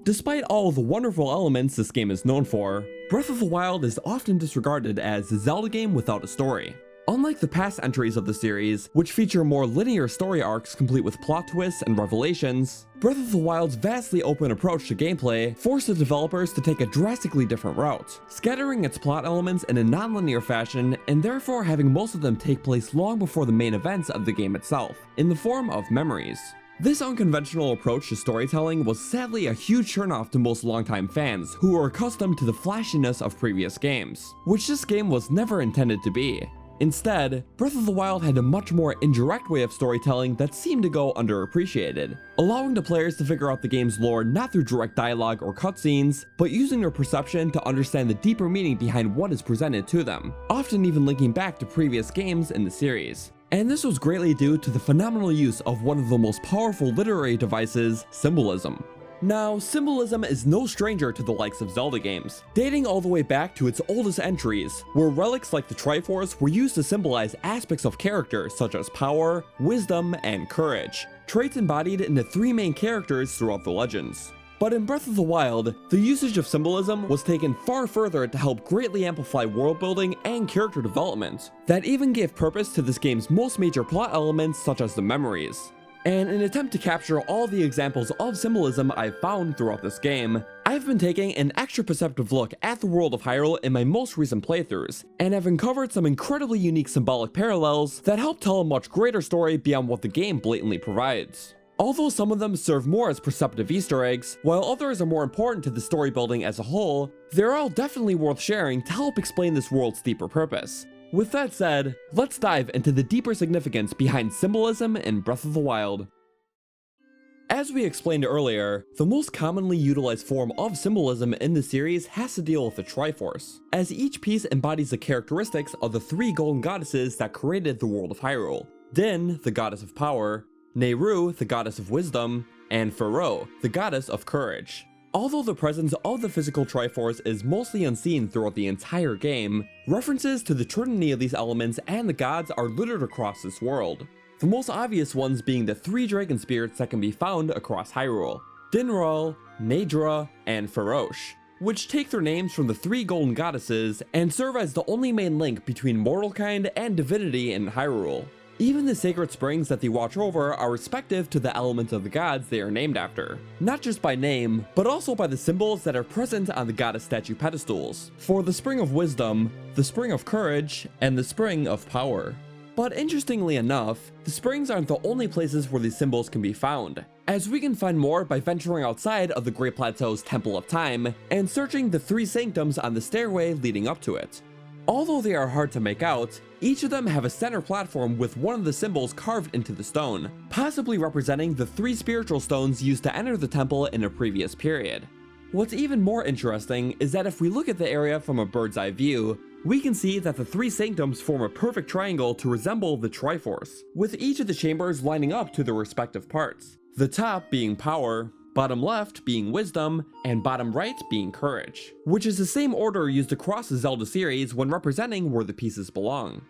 Despite all the wonderful elements this game is known for, Breath of the Wild is often disregarded as a Zelda game without a story. Unlike the past entries of the series, which feature more linear story arcs complete with plot twists and revelations, Breath of the Wild's vastly open approach to gameplay forced the developers to take a drastically different route, scattering its plot elements in a non-linear fashion and therefore having most of them take place long before the main events of the game itself, in the form of memories. This unconventional approach to storytelling was sadly a huge turnoff to most longtime fans who were accustomed to the flashiness of previous games, which this game was never intended to be. Instead, Breath of the Wild had a much more indirect way of storytelling that seemed to go underappreciated, allowing the players to figure out the game's lore not through direct dialogue or cutscenes, but using their perception to understand the deeper meaning behind what is presented to them, often even linking back to previous games in the series. And this was greatly due to the phenomenal use of one of the most powerful literary devices, symbolism. Now, symbolism is no stranger to the likes of Zelda games, dating all the way back to its oldest entries, where relics like the Triforce were used to symbolize aspects of character such as power, wisdom, and courage, traits embodied in the three main characters throughout the legends. But in Breath of the Wild, the usage of symbolism was taken far further to help greatly amplify world building and character development, that even gave purpose to this game's most major plot elements such as the memories. And in an attempt to capture all the examples of symbolism I've found throughout this game, I've been taking an extra perceptive look at the world of Hyrule in my most recent playthroughs, and have uncovered some incredibly unique symbolic parallels that help tell a much greater story beyond what the game blatantly provides. Although some of them serve more as perceptive Easter eggs, while others are more important to the story building as a whole, they're all definitely worth sharing to help explain this world's deeper purpose. With that said, let's dive into the deeper significance behind symbolism in Breath of the Wild. As we explained earlier, the most commonly utilized form of symbolism in the series has to deal with the Triforce, as each piece embodies the characteristics of the three golden goddesses that created the world of Hyrule: Din, the goddess of power, Nehru, the goddess of wisdom, and Pharaoh, the goddess of courage. Although the presence of the physical Triforce is mostly unseen throughout the entire game, references to the trinity of these elements and the gods are littered across this world. The most obvious ones being the three dragon spirits that can be found across Hyrule: Dinral, Naydra, and Farosh, which take their names from the three golden goddesses and serve as the only main link between mortalkind and divinity in Hyrule. Even the sacred springs that they watch over are respective to the elements of the gods they are named after, not just by name, but also by the symbols that are present on the goddess statue pedestals, for the Spring of Wisdom, the Spring of Courage, and the Spring of Power. But interestingly enough, the springs aren't the only places where these symbols can be found, as we can find more by venturing outside of the Great Plateau's Temple of Time and searching the three sanctums on the stairway leading up to it. Although they are hard to make out, each of them have a center platform with one of the symbols carved into the stone, possibly representing the three spiritual stones used to enter the temple in a previous period. What's even more interesting is that if we look at the area from a bird's eye view, we can see that the three sanctums form a perfect triangle to resemble the Triforce, with each of the chambers lining up to their respective parts, the top being power, bottom left being wisdom, and bottom right being courage, which is the same order used across the Zelda series when representing where the pieces belong.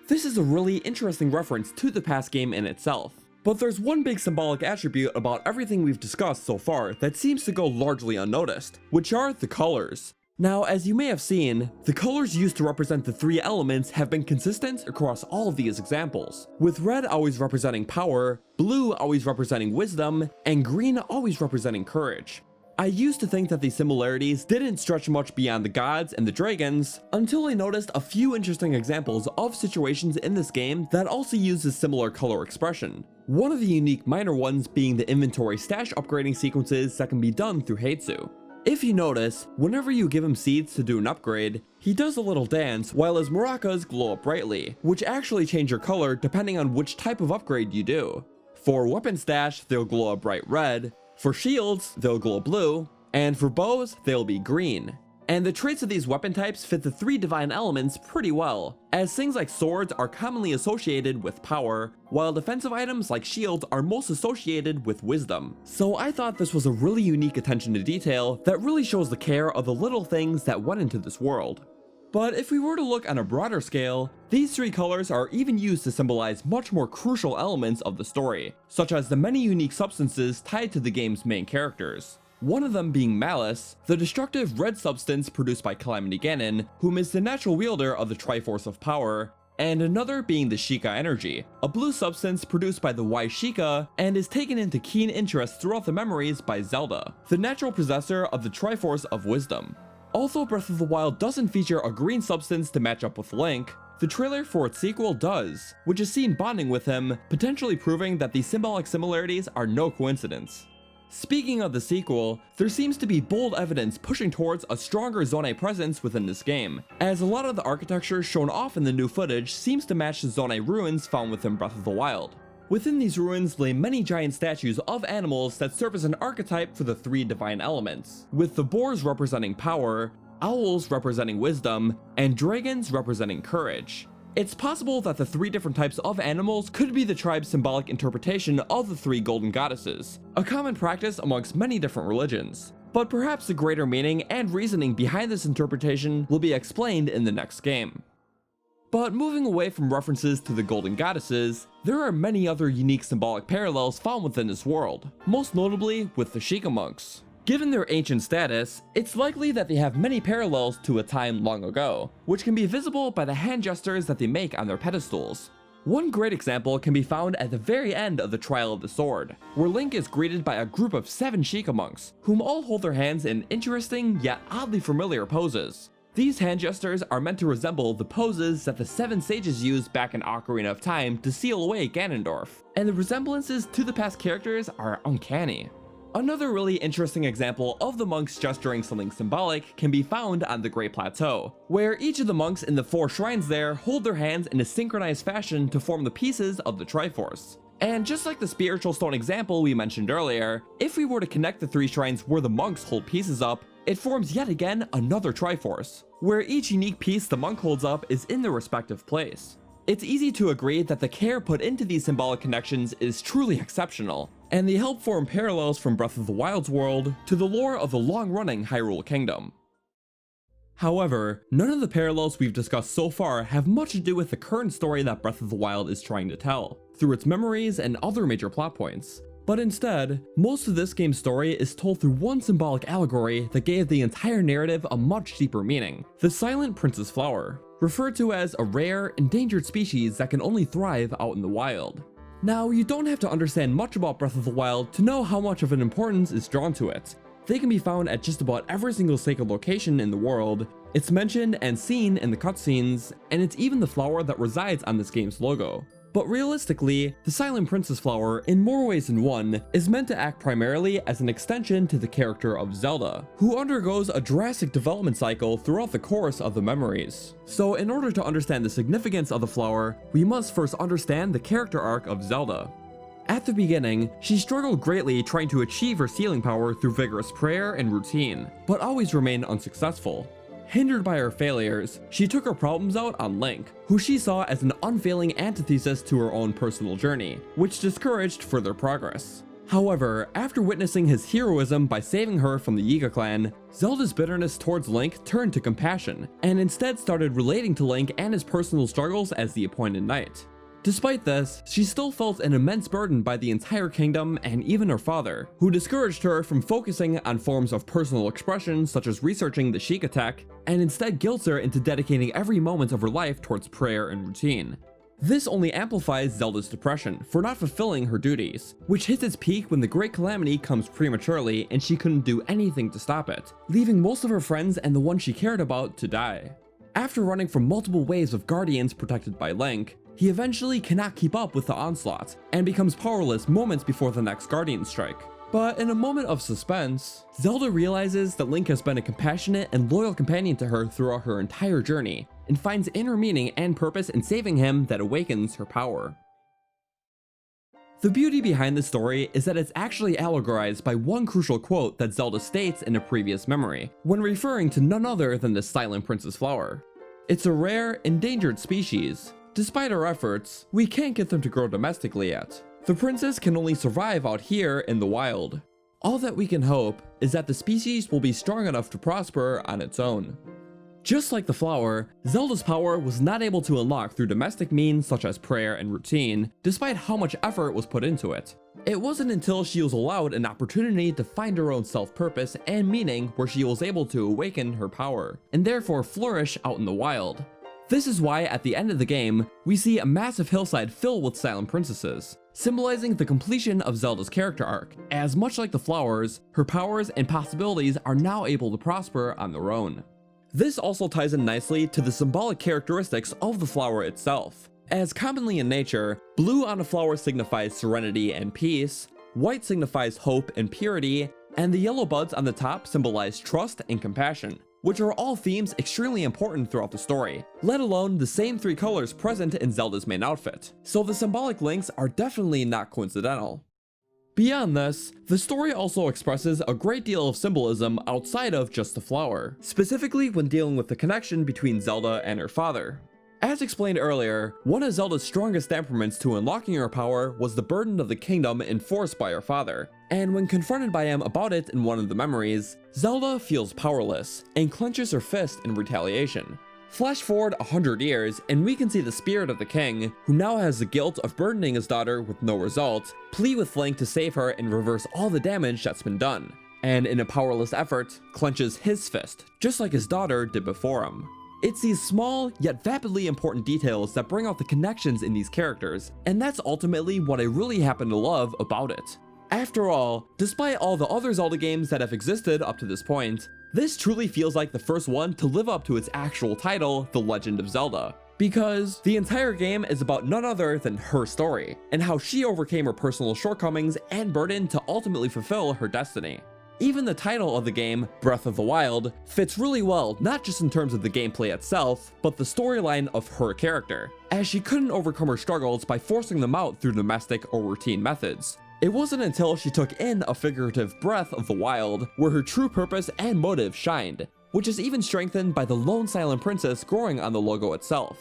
This is a really interesting reference to the past game in itself, but there's one big symbolic attribute about everything we've discussed so far that seems to go largely unnoticed, which are the colors. Now, as you may have seen, the colors used to represent the three elements have been consistent across all of these examples, with red always representing power, blue always representing wisdom, and green always representing courage. I used to think that these similarities didn't stretch much beyond the gods and the dragons, until I noticed a few interesting examples of situations in this game that also use a similar color expression. One of the unique minor ones being the inventory stash upgrading sequences that can be done through Heitsu. If you notice, whenever you give him seeds to do an upgrade, he does a little dance while his maracas glow up brightly, which actually change their color depending on which type of upgrade you do. For weapon stash, they'll glow a bright red, for shields, they'll glow blue, and for bows, they'll be green. And the traits of these weapon types fit the three divine elements pretty well, as things like swords are commonly associated with power, while defensive items like shields are most associated with wisdom. So I thought this was a really unique attention to detail that really shows the care of the little things that went into this world. But if we were to look on a broader scale, these three colors are even used to symbolize much more crucial elements of the story, such as the many unique substances tied to the game's main characters. one of them being Malice, the destructive red substance produced by Calamity Ganon, whom is the natural wielder of the Triforce of Power, and another being the Sheikah energy, a blue substance produced by the wise Sheikah and is taken into keen interest throughout the memories by Zelda, the natural possessor of the Triforce of Wisdom. Although Breath of the Wild doesn't feature a green substance to match up with Link, the trailer for its sequel does, which is seen bonding with him, potentially proving that these symbolic similarities are no coincidence. Speaking of the sequel, there seems to be bold evidence pushing towards a stronger Zonai presence within this game, as a lot of the architecture shown off in the new footage seems to match the Zonai ruins found within Breath of the Wild. Within these ruins lay many giant statues of animals that serve as an archetype for the three divine elements, with the boars representing power, owls representing wisdom, and dragons representing courage. It's possible that the three different types of animals could be the tribe's symbolic interpretation of the three golden goddesses, a common practice amongst many different religions. But perhaps the greater meaning and reasoning behind this interpretation will be explained in the next game. But moving away from references to the golden goddesses, there are many other unique symbolic parallels found within this world, most notably with the Sheikah monks. Given their ancient status, it's likely that they have many parallels to a time long ago, which can be visible by the hand gestures that they make on their pedestals. One great example can be found at the very end of the Trial of the Sword, where Link is greeted by a group of 7 Sheikah monks, whom all hold their hands in interesting yet oddly familiar poses. These hand gestures are meant to resemble the poses that the 7 sages used back in Ocarina of Time to seal away Ganondorf, and the resemblances to the past characters are uncanny. Another really interesting example of the monks gesturing something symbolic can be found on the Great Plateau, where each of the monks in the 4 shrines there hold their hands in a synchronized fashion to form the pieces of the Triforce. And just like the spiritual stone example we mentioned earlier, if we were to connect the 3 shrines where the monks hold pieces up, it forms yet again another Triforce, where each unique piece the monk holds up is in their respective place. It's easy to agree that the care put into these symbolic connections is truly exceptional, and they help form parallels from Breath of the Wild's world to the lore of the long-running Hyrule Kingdom. However, none of the parallels we've discussed so far have much to do with the current story that Breath of the Wild is trying to tell, through its memories and other major plot points. But instead, most of this game's story is told through one symbolic allegory that gave the entire narrative a much deeper meaning: the Silent Princess Flower, referred to as a rare, endangered species that can only thrive out in the wild. Now, you don't have to understand much about Breath of the Wild to know how much of an importance is drawn to it. They can be found at just about every single sacred location in the world, it's mentioned and seen in the cutscenes, and it's even the flower that resides on this game's logo. But realistically, the Silent Princess Flower, in more ways than one, is meant to act primarily as an extension to the character of Zelda, who undergoes a drastic development cycle throughout the course of the memories. So in order to understand the significance of the flower, we must first understand the character arc of Zelda. At the beginning, she struggled greatly trying to achieve her sealing power through vigorous prayer and routine, but always remained unsuccessful. Hindered by her failures, she took her problems out on Link, who she saw as an unfailing antithesis to her own personal journey, which discouraged further progress. However, after witnessing his heroism by saving her from the Yiga clan, Zelda's bitterness towards Link turned to compassion, and instead started relating to Link and his personal struggles as the appointed knight. Despite this, she still felt an immense burden by the entire kingdom and even her father, who discouraged her from focusing on forms of personal expression such as researching the Sheikah tech, and instead guilts her into dedicating every moment of her life towards prayer and routine. This only amplifies Zelda's depression for not fulfilling her duties, which hits its peak when the Great Calamity comes prematurely and she couldn't do anything to stop it, leaving most of her friends and the ones she cared about to die. After running from multiple waves of guardians protected by Link, he eventually cannot keep up with the onslaught, and becomes powerless moments before the next Guardian strike. But in a moment of suspense, Zelda realizes that Link has been a compassionate and loyal companion to her throughout her entire journey, and finds inner meaning and purpose in saving him that awakens her power. The beauty behind this story is that it's actually allegorized by one crucial quote that Zelda states in a previous memory, when referring to none other than the Silent Princess Flower. It's a rare, endangered species. Despite our efforts, we can't get them to grow domestically yet. The princess can only survive out here in the wild. All that we can hope is that the species will be strong enough to prosper on its own. Just like the flower, Zelda's power was not able to unlock through domestic means such as prayer and routine, despite how much effort was put into it. It wasn't until she was allowed an opportunity to find her own self-purpose and meaning where she was able to awaken her power, and therefore flourish out in the wild. This is why at the end of the game, we see a massive hillside filled with silent princesses, symbolizing the completion of Zelda's character arc, as much like the flowers, her powers and possibilities are now able to prosper on their own. This also ties in nicely to the symbolic characteristics of the flower itself. As commonly in nature, blue on a flower signifies serenity and peace, white signifies hope and purity, and the yellow buds on the top symbolize trust and compassion, which are all themes extremely important throughout the story, let alone the same three colors present in Zelda's main outfit. So the symbolic links are definitely not coincidental. Beyond this, the story also expresses a great deal of symbolism outside of just the flower, specifically when dealing with the connection between Zelda and her father. As explained earlier, one of Zelda's strongest temperaments to unlocking her power was the burden of the kingdom enforced by her father, and when confronted by him about it in one of the memories, Zelda feels powerless and clenches her fist in retaliation. Flash forward 100 years, and we can see the spirit of the king, who now has the guilt of burdening his daughter with no result, plead with Link to save her and reverse all the damage that's been done, and in a powerless effort, clenches his fist, just like his daughter did before him. It's these small, yet vapidly important details that bring out the connections in these characters, and that's ultimately what I really happen to love about it. After all, despite all the other Zelda games that have existed up to this point, this truly feels like the first one to live up to its actual title, The Legend of Zelda, because the entire game is about none other than her story, and how she overcame her personal shortcomings and burden to ultimately fulfill her destiny. Even the title of the game, Breath of the Wild, fits really well not just in terms of the gameplay itself, but the storyline of her character, as she couldn't overcome her struggles by forcing them out through domestic or routine methods. It wasn't until she took in a figurative breath of the wild where her true purpose and motive shined, which is even strengthened by the lone silent princess growing on the logo itself.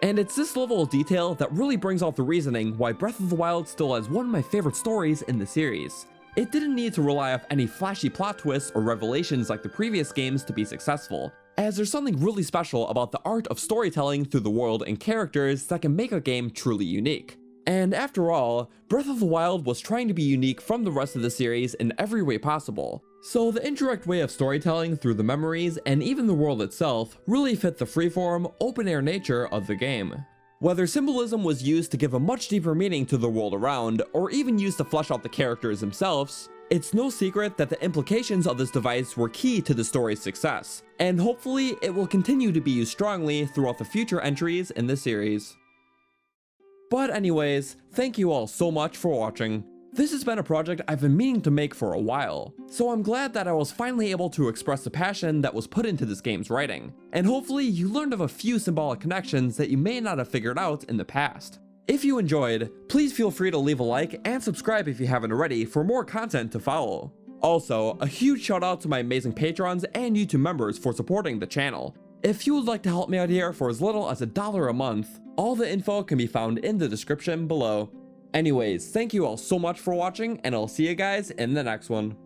And it's this level of detail that really brings out the reasoning why Breath of the Wild still has one of my favorite stories in the series. It didn't need to rely off any flashy plot twists or revelations like the previous games to be successful, as there's something really special about the art of storytelling through the world and characters that can make a game truly unique. And after all, Breath of the Wild was trying to be unique from the rest of the series in every way possible, so the indirect way of storytelling through the memories and even the world itself really fit the freeform, open-air nature of the game. Whether symbolism was used to give a much deeper meaning to the world around, or even used to flesh out the characters themselves, it's no secret that the implications of this device were key to the story's success, and hopefully it will continue to be used strongly throughout the future entries in the series. But anyways, thank you all so much for watching. This has been a project I've been meaning to make for a while, so I'm glad that I was finally able to express the passion that was put into this game's writing, and hopefully you learned of a few symbolic connections that you may not have figured out in the past. If you enjoyed, please feel free to leave a like and subscribe if you haven't already for more content to follow. Also, a huge shout out to my amazing patrons and YouTube members for supporting the channel. If you would like to help me out here for as little as $1 a month, all the info can be found in the description below. Anyways, thank you all so much for watching, and I'll see you guys in the next one.